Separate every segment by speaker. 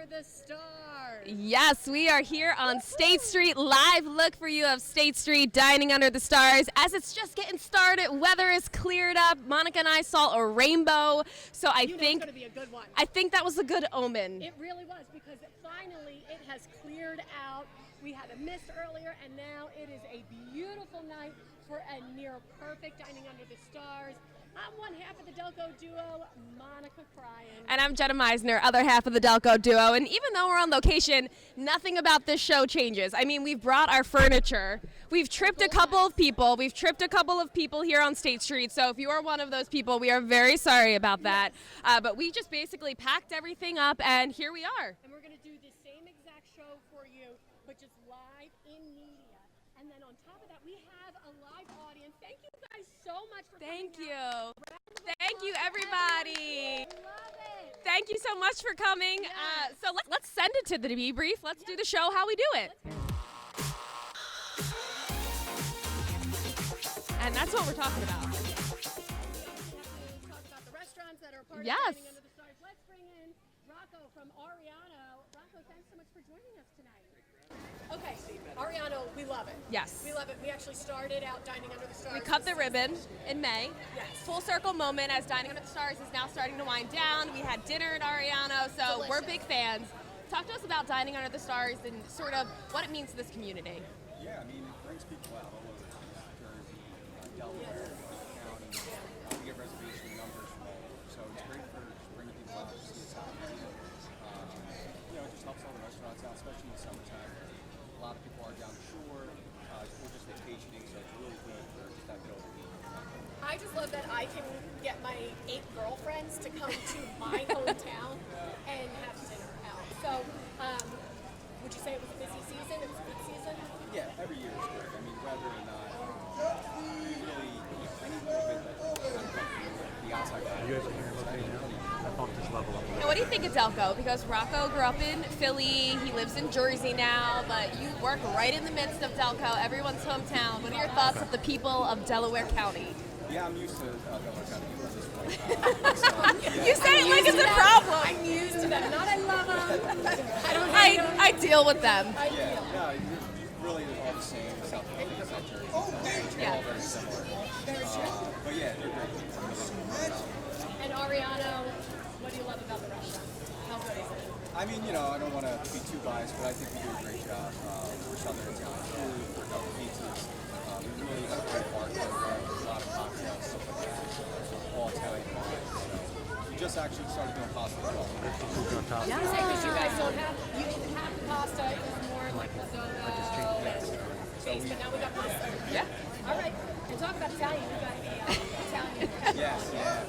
Speaker 1: Under the Stars.
Speaker 2: Yes, we are here on State Street. Live look for you of State Street Dining Under the Stars. As it's just getting started, weather is cleared up. Monica and I saw a rainbow, so I think
Speaker 1: it's gonna be a good one.
Speaker 2: I think that was a good omen.
Speaker 1: It really was, because finally it has cleared out. We had a mist earlier, and now it is a beautiful night for a near perfect Dining Under the Stars. I'm one half of the Delco Duo, Monica Cryan.
Speaker 2: And I'm Jenna Meisner, other half of the Delco Duo. And even though we're on location, nothing about this show changes. I mean, we've brought our furniture. We've tripped a couple of people. We've tripped a couple of people here on State Street. So if you are one of those people, we are very sorry about that. But we just basically packed everything up, and here we are.
Speaker 1: And we're going to do the same exact show for you, but just live in media. And then on top of that, we have a live audience. Thank you guys so much for coming out.
Speaker 2: Thank you, everybody.
Speaker 1: Love it.
Speaker 2: Thank you so much for coming.
Speaker 1: Yes.
Speaker 2: So let's send it to the debrief. Let's do the show how we do it. And that's what we're talking about.
Speaker 1: We have to talk about the restaurants that are part
Speaker 2: Yes.
Speaker 1: of Dining Under the Stars. Let's bring in Rocco from Ariano. Rocco, thanks so much for joining us tonight. Okay, Ariano, we love it.
Speaker 2: Yes.
Speaker 1: We love it. We actually started out Dining Under the Stars.
Speaker 2: We cut the ribbon in May.
Speaker 1: Yes.
Speaker 2: Full circle moment as Dining Under the Stars is now starting to wind down. We had dinner at Ariano, so we're big fans. Talk to us about Dining Under the Stars and sort of what it means to this community.
Speaker 3: Yeah, I mean, it brings people out all over Jersey, Delaware, County. We get reservation numbers from all over, so it's great for just bringing people out to see what's happening. It just helps all the restaurants out, especially in the summertime. A lot of people are down the shore, or just vacationing, so it's really good for just that middle of the week.
Speaker 1: I just love that I can get my 8 girlfriends to come to my hometown and have dinner out. So, would you say it was a busy season? It was a good season?
Speaker 3: Yeah, every year is good. I mean, whether or not you really, any little bit that kind of the outside guy.
Speaker 4: You guys are hearing about me now? I bumped this level up a
Speaker 2: And
Speaker 4: little.
Speaker 2: what do you think of Delco? Because Rocco grew up in Philly, he lives in Jersey now, but you work right in the midst of Delco, everyone's hometown. What are your thoughts of the people of Delaware County?
Speaker 3: Yeah, I'm used to Delaware County people at this point.
Speaker 2: You say it like it's a
Speaker 1: them.
Speaker 2: problem.
Speaker 1: I'm used to them. Not I love them. I don't hate them.
Speaker 2: I deal with them.
Speaker 1: I
Speaker 3: Yeah,
Speaker 1: deal.
Speaker 3: no, really all the same. South Philly, South Jersey. They're
Speaker 2: Yeah.
Speaker 3: all very similar. But yeah, they're great.
Speaker 1: And Ariano, what do you love about the restaurant? How good is it?
Speaker 3: I mean, I don't want to be too biased, but I think we do a great job. We're Southern Italian food, we're double pizzas. We really have a great bar program, a lot of cocktails, stuff like that. All Italian wine. So we just actually started doing pasta as well.
Speaker 4: On top.
Speaker 1: You say because you guys you didn't have the pasta, it was more like risotto base, but now we got pasta.
Speaker 2: Yeah.
Speaker 1: All right, and talk about Italian, we got Italian.
Speaker 3: Yes, yeah.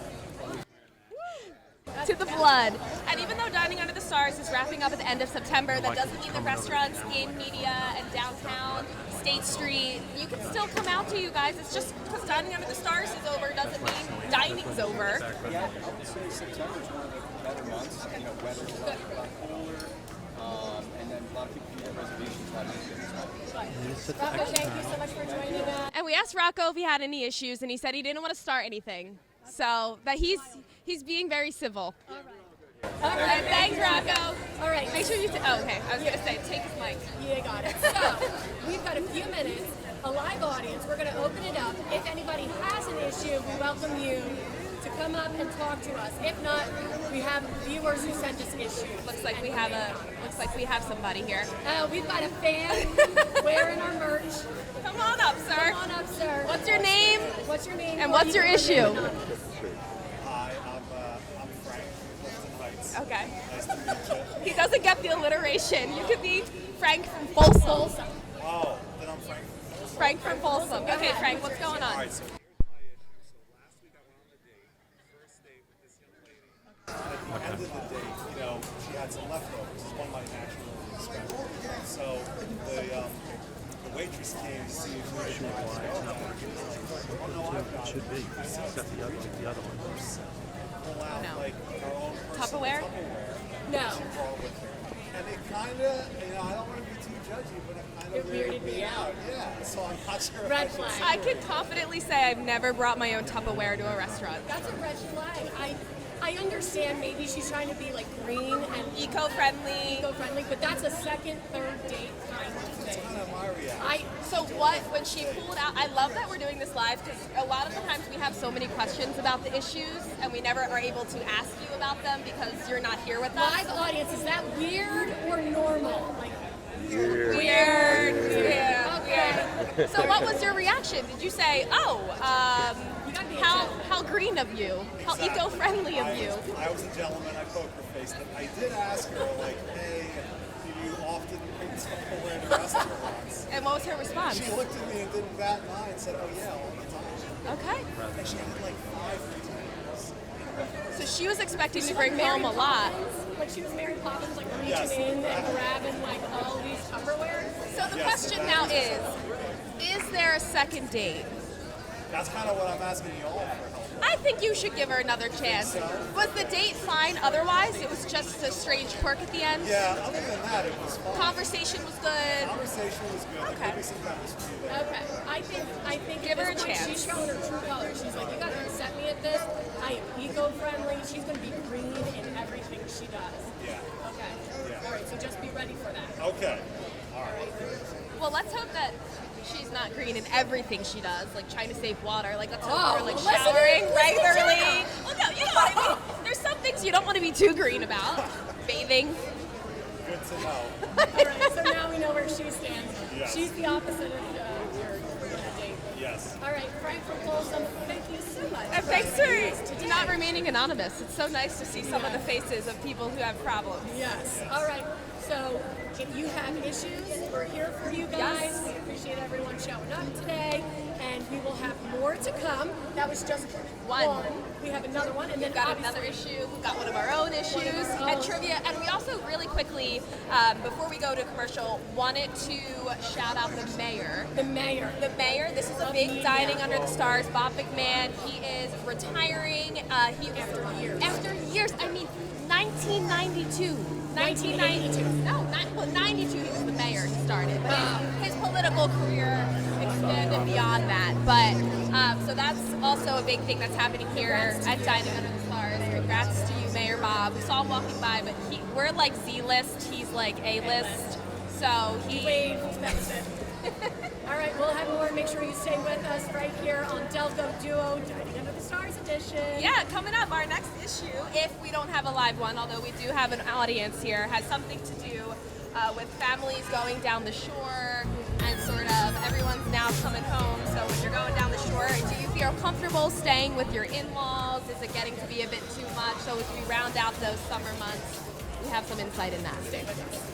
Speaker 2: To the blood. And even though Dining Under the Stars is wrapping up at the end of September, that doesn't mean the restaurants in media and downtown, State Street, you can still come out to you guys. It's just because Dining Under the Stars is over doesn't mean dining's over.
Speaker 3: Yeah, I would say September is one of the better months. Weather's a lot cooler, and then a lot of people can get reservations by the end of the
Speaker 1: Rocco, thank you so much for joining us.
Speaker 2: And we asked Rocco if he had any issues, and he said he didn't want to start anything. So that he's being very civil.
Speaker 1: All right,
Speaker 2: Thanks, Rocco.
Speaker 1: All right,
Speaker 2: Make sure you. Okay, I was gonna say take his mic.
Speaker 1: you got it. So, we've got a few minutes, a live audience. We're going to open it up. If anybody has an issue, we welcome you to come up and talk to us. If not, we have viewers who send us issues.
Speaker 2: Looks like we have somebody here.
Speaker 1: We've got a fan wearing our merch.
Speaker 2: Come on up, sir.
Speaker 1: Come on up, sir.
Speaker 2: What's your name?
Speaker 1: What's your name?
Speaker 2: And what's your issue?
Speaker 5: Hi, I'm Frank. Clifton Heights.
Speaker 2: Okay.
Speaker 5: Nice to meet you.
Speaker 2: He doesn't get the alliteration. You could be Frank from Folsom.
Speaker 5: Oh, then I'm Frank.
Speaker 2: Frank from Folsom. Okay, Frank, what's going
Speaker 5: All
Speaker 2: on?
Speaker 5: right, so here's my issue. So last week I went on a date, first date with this young lady. At the end of the date, she had some leftovers. It's one of my natural experiments. So the waitress came to see if we could buy
Speaker 4: It should be, except the other one.
Speaker 5: pull out
Speaker 2: No.
Speaker 5: like our own personal
Speaker 2: Tupperware?
Speaker 1: No.
Speaker 5: She brought with her. And it kind of, I don't want to be too judgy, but it kind
Speaker 1: It
Speaker 5: of
Speaker 1: weirded me out.
Speaker 5: Yeah, so I'm not sure.
Speaker 1: Red
Speaker 5: if I should
Speaker 1: flag.
Speaker 2: I can confidently say I've never brought my own Tupperware to a restaurant.
Speaker 1: That's a red flag. I understand maybe she's trying to be like green and
Speaker 2: Eco-friendly.
Speaker 1: eco-friendly, but that's a second, third date kind of thing.
Speaker 5: Kind of my reaction.
Speaker 2: So what, when she pulled out, I love that we're doing this live because a lot of the times we have so many questions about the issues and we never are able to ask you about them because you're not here with us.
Speaker 1: Live audience, is that weird or normal? Like,
Speaker 2: Weird. Yeah, weird. So what was your reaction? Did you say, oh, how green of you? How
Speaker 5: Exactly.
Speaker 2: eco-friendly of you?
Speaker 5: I was a gentleman. I poker faced it. I did ask her, like, hey, do you often bring Tupperware to restaurants?
Speaker 2: And what was her response?
Speaker 5: She looked at me and didn't bat an eye and said, oh, yeah, all the time.
Speaker 2: Okay.
Speaker 5: And she had like 5 retailers.
Speaker 2: So she was expecting to bring home a lot.
Speaker 1: Like she was Mary Poppins, like reaching
Speaker 5: Yes.
Speaker 1: in and grabbing like all these Tupperware.
Speaker 2: So the
Speaker 5: Yes,
Speaker 2: question
Speaker 5: that
Speaker 2: now
Speaker 5: was
Speaker 2: is there a second date?
Speaker 5: That's kind of what I'm asking you all for help.
Speaker 2: I think you should give her another chance. Was the date fine otherwise? It was just a strange quirk at the end?
Speaker 5: Yeah, other than that, it was fun.
Speaker 2: Conversation was good.
Speaker 5: Conversation was good.
Speaker 2: Okay.
Speaker 5: There could be some chemistry there.
Speaker 1: Okay, I think
Speaker 2: Give
Speaker 1: at
Speaker 2: her
Speaker 1: this
Speaker 2: a
Speaker 1: point,
Speaker 2: chance.
Speaker 1: She's showing her true colors. She's like, you gotta accept me at this. I am eco-friendly. She's gonna be green in everything she does.
Speaker 5: Yeah.
Speaker 1: Okay.
Speaker 5: Yeah.
Speaker 1: All right. So just be ready for that.
Speaker 5: Okay. All right.
Speaker 2: Well, let's hope that she's not green in everything she does, like trying to save water. Like let's
Speaker 1: Oh,
Speaker 2: hope we're like
Speaker 1: listen to-
Speaker 2: showering
Speaker 1: listen to
Speaker 2: regularly.
Speaker 1: Jenna.
Speaker 2: Well, no, you know what I mean. There's some things you don't want to be too green about. Bathing.
Speaker 5: Good to know.
Speaker 1: All right. So now we know where she stands.
Speaker 5: Yes.
Speaker 1: She's the opposite of your date.
Speaker 5: Yes.
Speaker 1: All right, Frank from Folsom. Thank you so much.
Speaker 2: And thanks
Speaker 1: for
Speaker 2: for not remaining anonymous. It's so nice to see some of the faces of people who have problems.
Speaker 1: Yes. All right. So if you have issues, we're here for you guys.
Speaker 2: Yes.
Speaker 1: We appreciate everyone showing up today, and we will have more to come. That was just one. We have another one, and then
Speaker 2: We've got
Speaker 1: obviously-
Speaker 2: another issue. We've got one of our own issues
Speaker 1: our
Speaker 2: and
Speaker 1: own.
Speaker 2: trivia. And we also really quickly, before we go to commercial, wanted to shout out the mayor.
Speaker 1: The mayor.
Speaker 2: The mayor. This is a
Speaker 1: Of
Speaker 2: big
Speaker 1: media.
Speaker 2: Dining Under the Stars. Bob McMahon. He is retiring.
Speaker 1: After years.
Speaker 2: After years. I mean, 1992. 1992. No, 92. He was the mayor. He started. But his political career extended beyond that. But so that's also a big thing that's happening here at Dining Under the Stars. Congrats to you, Mayor Bob. We saw him walking by, but we're like Z-list. He's like A-list. So he.
Speaker 1: Wave. That's it. All right, we'll have more. Make sure you stay with us right here on Delco Duo, Dining Under the Stars edition.
Speaker 2: Yeah, coming up, our next issue, if we don't have a live one, although we do have an audience here, has something to do with families going down the shore and sort of everyone's now coming home. So when you're going down the shore, do you feel comfortable staying with your in-laws? Is it getting to be a bit too much? So as we round out those summer months, we have some insight in that. Stay with us.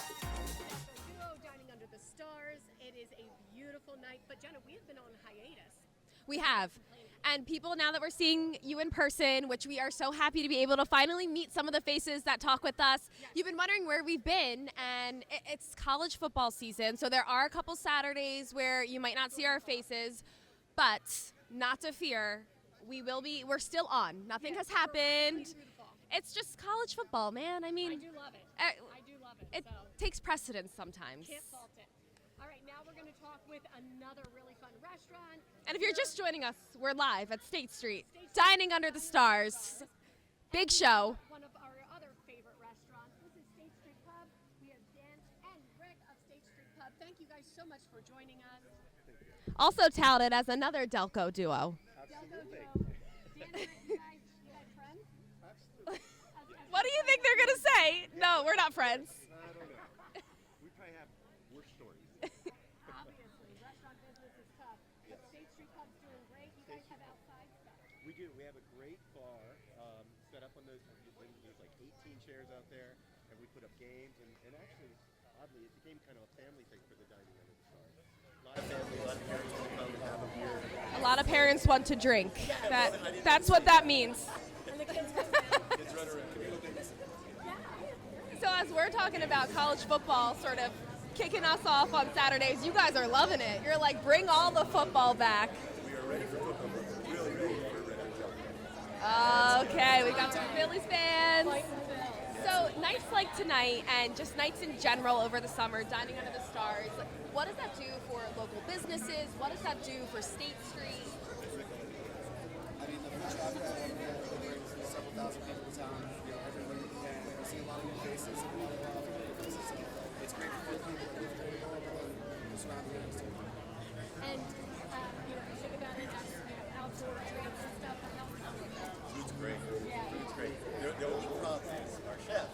Speaker 1: Duo, Dining Under the Stars. It is a beautiful night, but Jenna, we have been on hiatus.
Speaker 2: We have. And people, now that we're seeing you in person, which we are so happy to be able to finally meet some of the faces that talk with us. You've been wondering where we've been, and it's college football season, so there are a couple Saturdays where you might not see our faces, but not to fear, we're still on. Nothing has happened. It's just college football, man. I mean,
Speaker 1: I do love it.
Speaker 2: I
Speaker 1: do love it.
Speaker 2: it
Speaker 1: So
Speaker 2: takes precedence sometimes.
Speaker 1: can't fault it. All right, now we're going to talk with another really fun restaurant.
Speaker 2: And if you're just joining us, we're live at State Street, Dining Under the Stars. Big show.
Speaker 1: One of our other favorite restaurants. This is State Street Pub. We have Dan and Rick of State Street Pub. Thank you guys so much for joining us.
Speaker 2: Also touted as another Delco duo.
Speaker 1: Delco Duo. Dan and Rick, you guys friends?
Speaker 2: What do you think they're going to say? No, we're not friends.
Speaker 6: I don't know. We probably have worse stories.
Speaker 1: Obviously, restaurant business is tough. But State Street Pub's doing great. You guys have outside stuff.
Speaker 6: We do. We have a great bar set up on those. There's like 18 chairs out there, and we put up games. And actually, oddly, it became kind of a family thing for the Dining Under the Stars. A lot of family, a lot of parents want to come and have a beer.
Speaker 2: A lot of parents want to drink. That's what that means.
Speaker 1: And the kids come down.
Speaker 6: Kids run around communal things.
Speaker 2: So as we're talking about college football sort of kicking us off on Saturdays, you guys are loving it. You're like, bring all the football back.
Speaker 6: We are ready for football. We're really ready for Red Sox.
Speaker 2: Okay, we got some Phillies fans. So So nights like tonight and just nights in general over the summer, dining under the stars, what does that do for local businesses? What does that do for State Street?
Speaker 7: I mean, the food truck brings several thousand people to town, every week, and we see a lot of new faces and a lot of familiar faces, so it's great for people that live here and the surrounding areas too.
Speaker 1: And you think about it as outdoor drinks and stuff.
Speaker 6: Food's great.
Speaker 1: Yeah.
Speaker 6: Food's great. The only problem is our chef.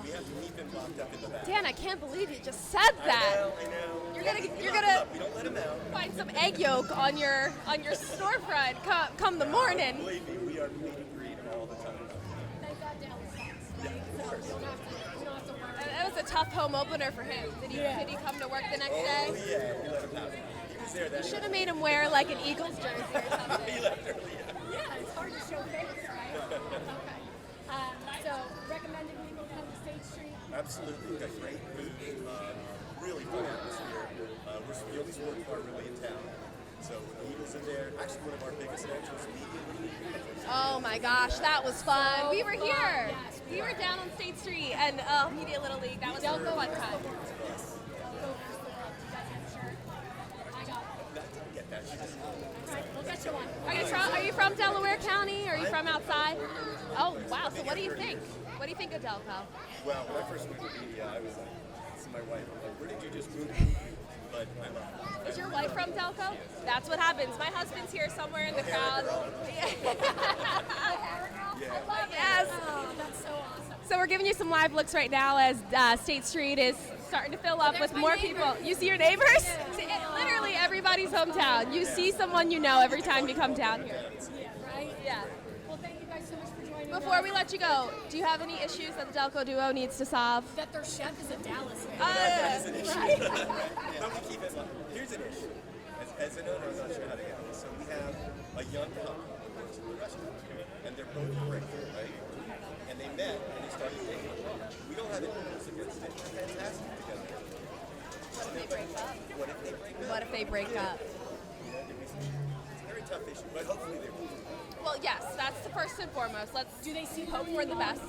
Speaker 6: We have to keep him locked up in the back.
Speaker 2: Dan, I can't believe you just said that.
Speaker 6: I know.
Speaker 2: You're
Speaker 6: We
Speaker 2: gonna
Speaker 6: don't let him out.
Speaker 2: find some egg yolk on your storefront come the morning.
Speaker 6: Believe me, we are meet and greet all the time.
Speaker 1: Thank God Dallas sucks, right? So you don't have to worry.
Speaker 2: It was a tough home opener for him. Did he come to work the next day?
Speaker 6: Oh yeah, we let him out. He was there that
Speaker 2: You should have made him wear like an Eagles jersey or something.
Speaker 6: He left early.
Speaker 1: Yeah, it's hard to show face, right? Okay. So recommended people come to State Street.
Speaker 6: Absolutely, we've got great food, really fun atmosphere. We always work hard really in town. So when the Eagles are there, actually one of our biggest events was media.
Speaker 2: Oh my gosh, that was fun. We were here.
Speaker 1: Yes,
Speaker 2: We were down on State Street and Media Little League. That was a
Speaker 1: Delco
Speaker 2: fun
Speaker 1: versus
Speaker 2: time.
Speaker 1: the world. Delco versus the world. You guys have a shirt? I got it.
Speaker 6: Get that.
Speaker 1: Right, we'll get you one.
Speaker 2: Are you from Delaware County? Are you from outside? Oh wow. So what do you think? What do you think of Delco?
Speaker 6: Well, when I first moved to media, I was like, to my wife, I'm like, where did you just move? But I love it.
Speaker 2: Is your wife from Delco? That's what happens. My husband's here somewhere in the crowd. Yes.
Speaker 1: Oh, that's so awesome.
Speaker 2: So we're giving you some live looks right now as State Street is starting to fill up
Speaker 1: There's
Speaker 2: with
Speaker 1: my
Speaker 2: more
Speaker 1: neighbors.
Speaker 2: people. You see your neighbors? Literally everybody's hometown. You see someone you know every time you come down here.
Speaker 1: Yeah, right?
Speaker 2: Yeah.
Speaker 1: Well, thank you guys so much for joining us.
Speaker 2: Before we let you go, do you have any issues that the Delco Duo needs to solve?
Speaker 1: That their chef is a Dallas fan.
Speaker 6: That is an issue. But we keep it. Here's an issue. As an owner, I'm not sure how to handle this. So we have a young couple who works in the restaurant, and they're both great, right? And they met and they started dating. We don't have any rules against it. They're fantastic together.
Speaker 2: What if they break up?
Speaker 6: What if they break up?
Speaker 2: What if they break up?
Speaker 6: It's a very tough issue, but hopefully they will.
Speaker 2: Well, yes, that's the first and foremost. Let's
Speaker 1: Do they see
Speaker 2: hope for the best.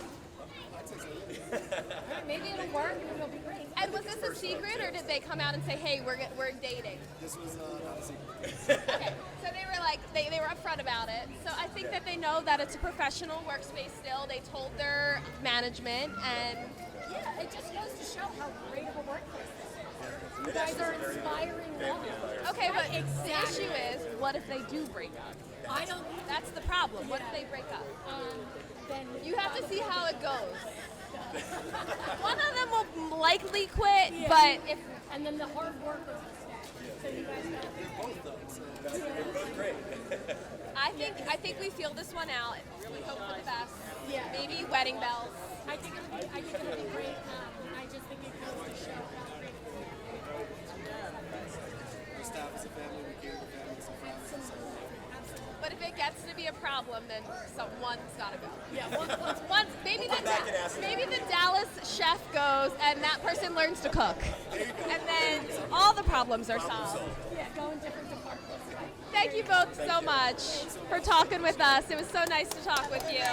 Speaker 1: Maybe it'll work and it'll be great.
Speaker 2: And was this a secret, or did they come out and say, "Hey, we're dating"?
Speaker 7: This was not a secret.
Speaker 2: Okay, so they were like they were upfront about it. So I think that they know that it's a professional workspace still. They told their management, and
Speaker 1: Yeah, it just goes to show how great of a workplace this is. You guys are inspiring women.
Speaker 2: okay, but
Speaker 1: Exactly.
Speaker 2: the issue is, what if they do break up?
Speaker 1: I don't.
Speaker 2: That's the problem. What if they break up?
Speaker 1: Then
Speaker 2: You have to see how it goes. One of them will likely quit,
Speaker 1: Yeah.
Speaker 2: but if
Speaker 1: And then the hard workers will stay. So you guys got
Speaker 6: They're both great.
Speaker 2: I think we feel this one out. We hope for the best.
Speaker 1: Yeah.
Speaker 2: Maybe wedding bells.
Speaker 1: I think it'll be great. I just think it goes to show how great it is.
Speaker 7: Our staff is a family, we care for families and friends, so
Speaker 2: But if it gets to be a problem, then someone's got to go.
Speaker 1: Yeah,
Speaker 2: Once maybe the Dallas chef goes and that person learns to cook, and then all the problems are solved.
Speaker 1: yeah, go in different departments. Right?
Speaker 2: Thank you both so much for talking with us. It was so nice to talk with you.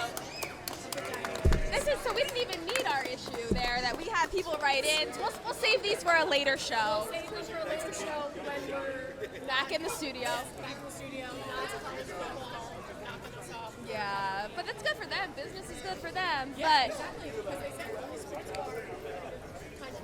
Speaker 2: So we didn't even need our issue there that we had people write in. We'll save these for a later show.
Speaker 1: Save this for a later show when we're
Speaker 2: Back in the studio.
Speaker 1: back in the studio. Not to talk to football, knocking us off.
Speaker 2: Yeah, but that's good for them. Business is good for them.
Speaker 1: Yeah,
Speaker 2: But
Speaker 1: exactly. Because they said we're a sports bar.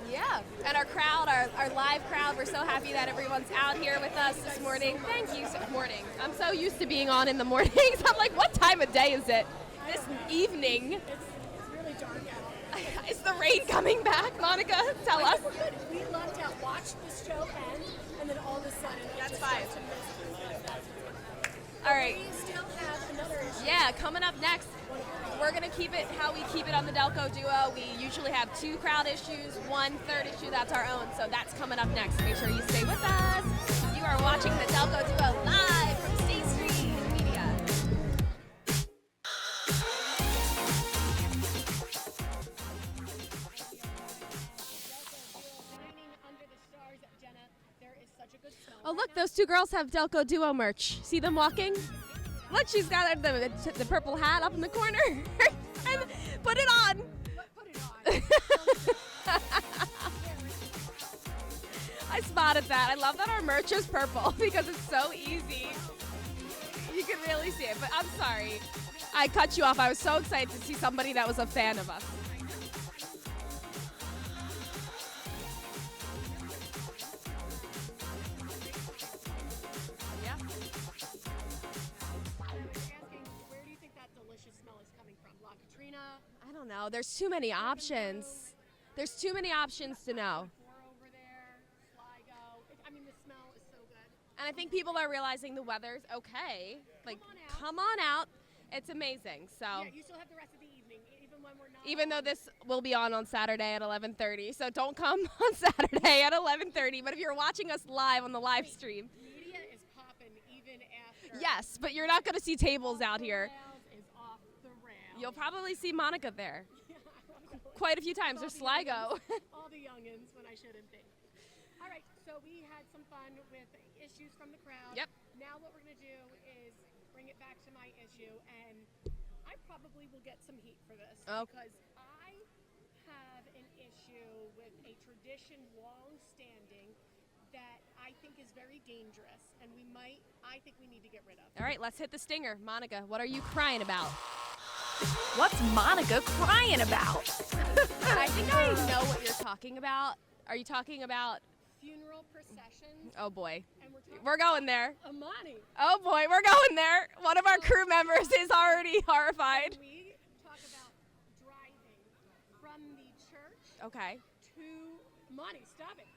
Speaker 2: yeah, and our crowd, our live crowd, we're so happy that everyone's out here with us this morning. Thank you. Morning. I'm so used to being on in the mornings. I'm like, what time of day is it? This evening.
Speaker 1: It's really dark out.
Speaker 2: Is the rain coming back, Monica? Tell us.
Speaker 1: We're good. We left out, watched the show end, and then all of a sudden,
Speaker 2: That's
Speaker 1: just
Speaker 2: fine.
Speaker 1: started to miss.
Speaker 2: All right.
Speaker 1: We still have another issue.
Speaker 2: Yeah, coming up next, we're going to keep it how we keep it on the Delco Duo. We usually have 2 crowd issues, 1 third issue that's our own. So that's coming up next. Make sure you stay with us. You are watching the Delco Duo live from State Street Media.
Speaker 1: Dining under the stars, Jenna, there is such a good smell.
Speaker 2: Oh, look, those 2 girls have Delco Duo merch. See them walking? Look, she's got the purple hat up in the corner. And put it on.
Speaker 1: Put it on.
Speaker 2: I spotted that. I love that our merch is purple because it's so easy. You can really see it, but I'm sorry. I cut you off. I was so excited to see somebody that was a fan of us. Yeah.
Speaker 1: Asking, where do you think that delicious smell is coming from? La Katrina?
Speaker 2: I don't know. There's too many options. There's too many options to know.
Speaker 1: Over there, Sligo. I mean, the smell is so good.
Speaker 2: And I think people are realizing the weather's okay. Like,
Speaker 1: Come on out.
Speaker 2: come on out. It's amazing. So,
Speaker 1: Yeah, you still have the rest of the evening, even when we're not.
Speaker 2: even though this will be on Saturday at 11:30, so don't come on Saturday at 11:30. But if you're watching us live on the live stream,
Speaker 1: Media is popping even after.
Speaker 2: yes. But you're not going to see tables out here.
Speaker 1: Rails is off the rails.
Speaker 2: You'll probably see Monica there
Speaker 1: Yeah, I love it.
Speaker 2: quite a few times, or
Speaker 1: All the
Speaker 2: Sligo.
Speaker 1: youngins- all the youngins when I shouldn't be. All right, so we had some fun with issues from the crowd.
Speaker 2: Yep.
Speaker 1: Now what we're going to do is bring it back to my issue, and I probably will get some heat for this
Speaker 2: Oh.
Speaker 1: because I have an issue with a tradition long-standing that I think is very dangerous, and I think we need to get rid of.
Speaker 2: All right, let's hit the stinger. Monica, what are you crying about?
Speaker 8: What's Monica crying about?
Speaker 2: I think I know what you're talking about. Are you talking about?
Speaker 1: Funeral processions,
Speaker 2: Oh boy,
Speaker 1: and we're talking
Speaker 2: we're going there.
Speaker 1: Amani.
Speaker 2: Oh boy, we're going there. One of our crew members is already horrified.
Speaker 1: We talk about driving from the church
Speaker 2: Okay.
Speaker 1: to Monty, stop it.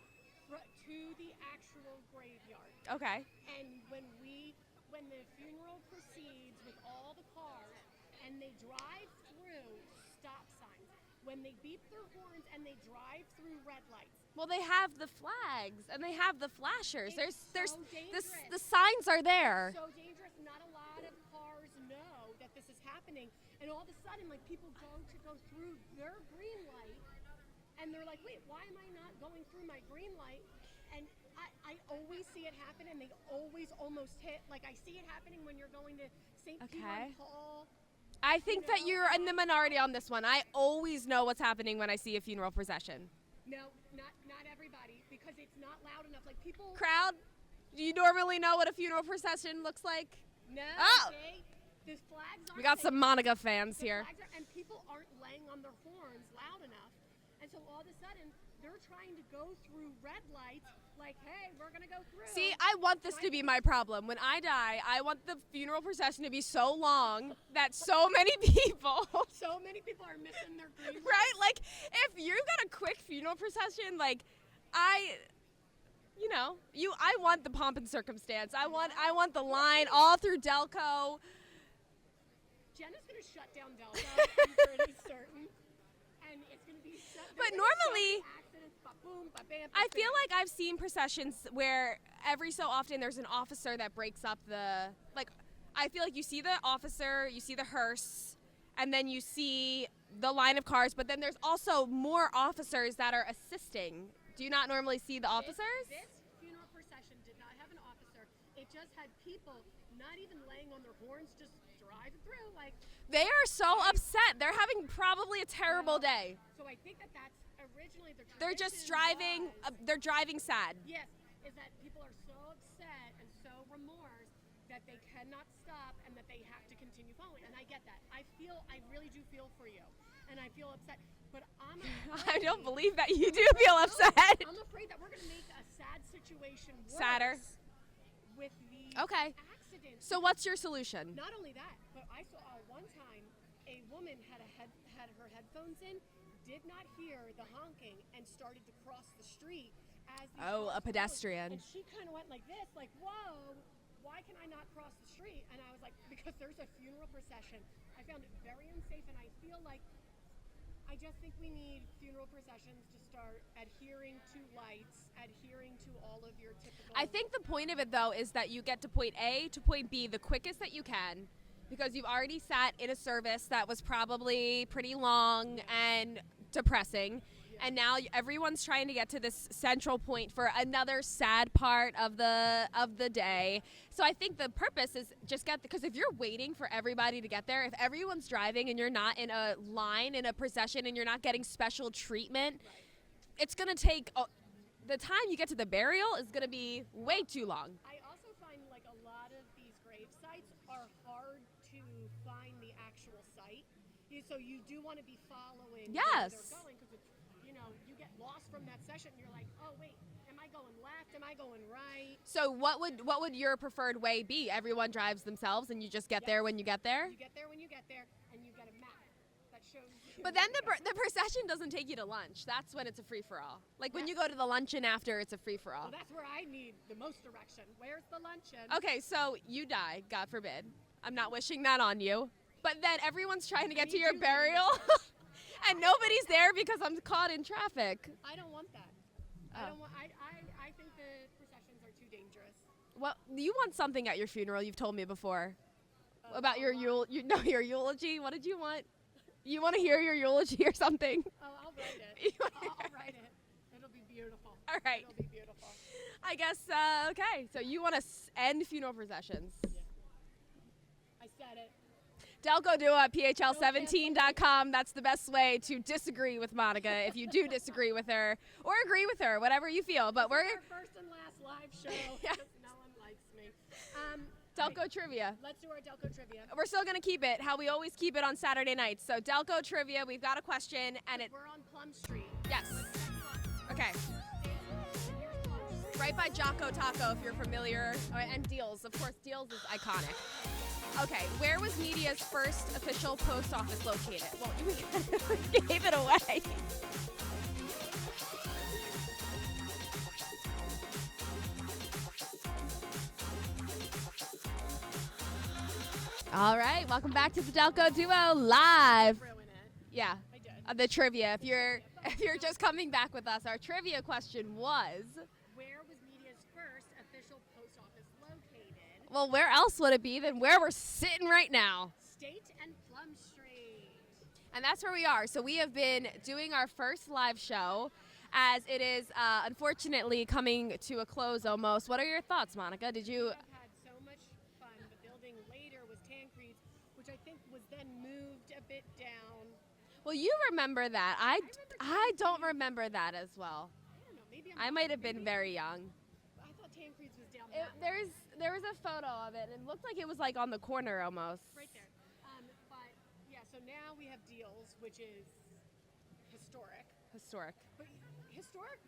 Speaker 1: To the actual graveyard.
Speaker 2: Okay.
Speaker 1: And when the funeral proceeds with all the cars and they drive through stop signs, when they beep their horns and they drive through red lights.
Speaker 2: Well, they have the flags and they have the flashers.
Speaker 1: It's
Speaker 2: There's
Speaker 1: so
Speaker 2: the signs are there.
Speaker 1: So dangerous. Not a lot of cars know that this is happening, and all of a sudden, like, people go through their green light, and they're like, "Wait, why am I not going through my green light?" And I always see it happen, and they always almost hit. Like, I see it happening when you're going to St. Peter
Speaker 2: Okay.
Speaker 1: and Paul.
Speaker 2: I think that you're in the minority on this one. I always know what's happening when I see a funeral procession.
Speaker 1: No, not everybody, because it's not loud enough. Like, people.
Speaker 2: Crowd, do you normally know what a funeral procession looks like?
Speaker 1: No,
Speaker 2: Oh!
Speaker 1: see? The flags aren't.
Speaker 2: We got some Monica fans
Speaker 1: the
Speaker 2: here.
Speaker 1: flags are, and people aren't laying on their horns loud enough. And so all of a sudden, they're trying to go through red lights, like, hey, we're going to go through.
Speaker 2: See, I want this to be my problem. When I die, I want the funeral procession to be so long that so many people,
Speaker 1: So many people are missing their green
Speaker 2: right? Like, if you got a quick funeral procession, like, I want the pomp and circumstance. I want the line all through Delco.
Speaker 1: Jenna's going to shut down Delco, I'm pretty certain. And it's going to be
Speaker 2: But normally,
Speaker 1: accidents, ba-boom, ba-bam,
Speaker 2: I feel
Speaker 1: ba-bam.
Speaker 2: like I've seen processions where every so often there's an officer that breaks up I feel like you see the officer, you see the hearse, and then you see the line of cars, but then there's also more officers that are assisting. Do you not normally see the officers?
Speaker 1: This funeral procession did not have an officer. It just had people not even laying on their horns, just driving through. Like,
Speaker 2: They are so upset. They're having probably a terrible day.
Speaker 1: so I think that's originally the
Speaker 2: They're just
Speaker 1: tradition
Speaker 2: driving,
Speaker 1: was-
Speaker 2: they're driving sad.
Speaker 1: Yes, is that people are so upset and so remorse that they cannot stop and that they have to continue following. And I get that. I really do feel for you. And I feel upset. But I'm
Speaker 2: I don't believe that you do feel upset.
Speaker 1: I'm afraid that we're going to make a sad situation worse
Speaker 2: Sadder.
Speaker 1: with the
Speaker 2: Okay.
Speaker 1: accident.
Speaker 2: So what's your solution?
Speaker 1: Not only that, but I saw one time a woman had her headphones in, did not hear the honking, and started to cross the street as these
Speaker 2: Oh, a
Speaker 1: cars
Speaker 2: pedestrian.
Speaker 1: closed. And she kind of went like this, like, whoa, why can I not cross the street? And I was like, because there's a funeral procession. I found it very unsafe, and I feel like I just think we need funeral processions to start adhering to lights, adhering to all of your typical.
Speaker 2: I think the point of it, though, is that you get to point A to point B the quickest that you can, because you've already sat in a service that was probably pretty long and depressing, And now everyone's trying to get to this central point for another sad part of the day. So I think the purpose is just because if you're waiting for everybody to get there, if everyone's driving and you're not in a line, in a procession, and you're not getting special treatment, it's going to take, the time you get to the burial is going to be way too long.
Speaker 1: I also find like a lot of these grave sites are hard to find the actual site. So you do want to be following where
Speaker 2: Yes.
Speaker 1: they're going, because you get lost from that session and you're like, oh wait, am I going left? Am I going right?
Speaker 2: So what would your preferred way be? Everyone drives themselves and you just get there when you get there?
Speaker 1: You get there when you get there, and you get a map that shows you.
Speaker 2: But then the procession doesn't take you to lunch. That's when it's a free-for-all. Like when you go to the luncheon after, it's a free-for-all.
Speaker 1: Well, that's where I need the most direction. Where's the luncheon?
Speaker 2: Okay, so you die, God forbid. I'm not wishing that on you. But then everyone's trying to get to your burial, and nobody's there because I'm caught in traffic.
Speaker 1: I don't want that.
Speaker 2: Oh.
Speaker 1: I don't want. I think the processions are too dangerous.
Speaker 2: Well, you want something at your funeral. You've told me before about your your eulogy. What did you want? You want to hear your eulogy or something?
Speaker 1: Oh, I'll write it. I'll write it. It'll be beautiful.
Speaker 2: All right.
Speaker 1: It'll be beautiful.
Speaker 2: I guess. Okay. So you want to end funeral processions?
Speaker 1: I said it.
Speaker 2: Delco Duo at phl17.com. That's the best way to disagree with Monica if you do disagree with her or agree with her, whatever you feel. But we're
Speaker 1: Our first and last live show.
Speaker 2: Yeah.
Speaker 1: Because no one likes me.
Speaker 2: Delco Trivia.
Speaker 1: Let's do our Delco trivia.
Speaker 2: We're still going to keep it how we always keep it on Saturday nights. So Delco Trivia, we've got a question and it,
Speaker 1: We're on Plum Street.
Speaker 2: yes. Okay. Right by Jocko Taco, if you're familiar, and Deals. Of course, Deals is iconic. Okay, where was Media's first official post office located? Well, we gave it away. All right, welcome back to the Delco Duo live.
Speaker 1: Ruin it.
Speaker 2: Yeah,
Speaker 1: I did.
Speaker 2: the trivia. If you're just coming back with us, our trivia question was,
Speaker 1: Where was Media's first official post office located?
Speaker 2: well, where else would it be than where we're sitting right now?
Speaker 1: State and Plum Street.
Speaker 2: And that's where we are. So we have been doing our first live show as it is unfortunately coming to a close almost. What are your thoughts, Monica? Did you...
Speaker 1: I've had so much fun. The building later was Tancred's, which I think was then moved a bit down.
Speaker 2: Well, you remember that. I don't remember that as well.
Speaker 1: I don't know. Maybe
Speaker 2: I might have been very young.
Speaker 1: I thought Tancred's was down that way.
Speaker 2: There was a photo of it. It looked like it was like on the corner almost.
Speaker 1: Right there. But yeah, so now we have Deals, which is historic.
Speaker 2: Historic.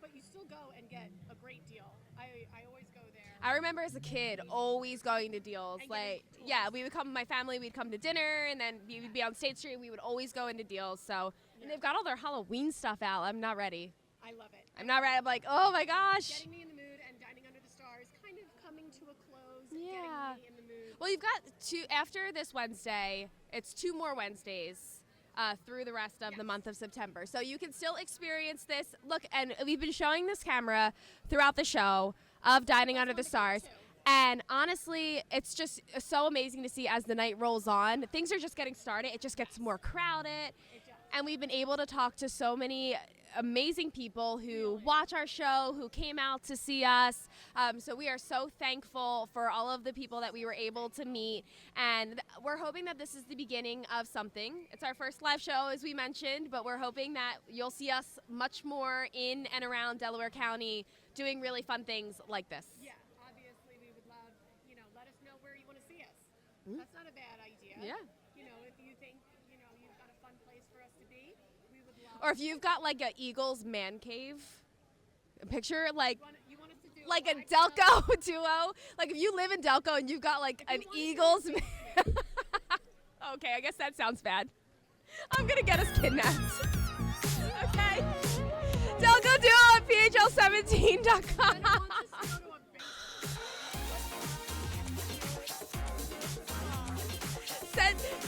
Speaker 1: But you still go and get a great deal. I always go there.
Speaker 2: I remember as a kid always going to Deals.
Speaker 1: And
Speaker 2: Like,
Speaker 1: getting
Speaker 2: yeah, we would come, my family, we'd come to dinner, and then we would be on State Street. We would always go into Deals. So, and they've got all their Halloween stuff out. I'm not ready.
Speaker 1: I love it.
Speaker 2: I'm not ready. I'm like, oh my gosh.
Speaker 1: Getting me in the mood, and Dining Under the Stars kind of coming to a close.
Speaker 2: Yeah.
Speaker 1: Getting me in the mood.
Speaker 2: Well, you've got after this Wednesday, it's 2 more Wednesdays through the rest of the month of September. So you can still experience this. Look, and we've been showing this camera throughout the show of Dining Under the Stars. And honestly, it's just so amazing to see as the night rolls on. Things are just getting started. It just gets more crowded. And we've been able to talk to so many amazing people who watch our show, who came out to see us. So we are so thankful for all of the people that we were able to meet. And we're hoping that this is the beginning of something. It's our first live show, as we mentioned, but we're hoping that you'll see us much more in and around Delaware County doing really fun things like this.
Speaker 1: Yeah, obviously we would love, let us know where you want to see us. That's not a bad idea.
Speaker 2: Yeah.
Speaker 1: If you think, you've got a fun place for us to be, we would love.
Speaker 2: Or if you've got like a Eagles man cave, a picture like
Speaker 1: You want us to do
Speaker 2: like a
Speaker 1: live show?
Speaker 2: Delco Duo. Like if you live in Delco and you've got like an Eagles man. Okay, I guess that sounds bad. I'm gonna get us kidnapped. Okay. Delco Duo at phl17.com.
Speaker 1: I want us to go to a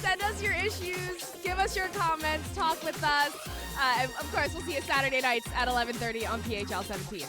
Speaker 2: Send us your issues, give us your comments, talk with us. And of course, we'll see you Saturday nights at 11:30 on PHL 17.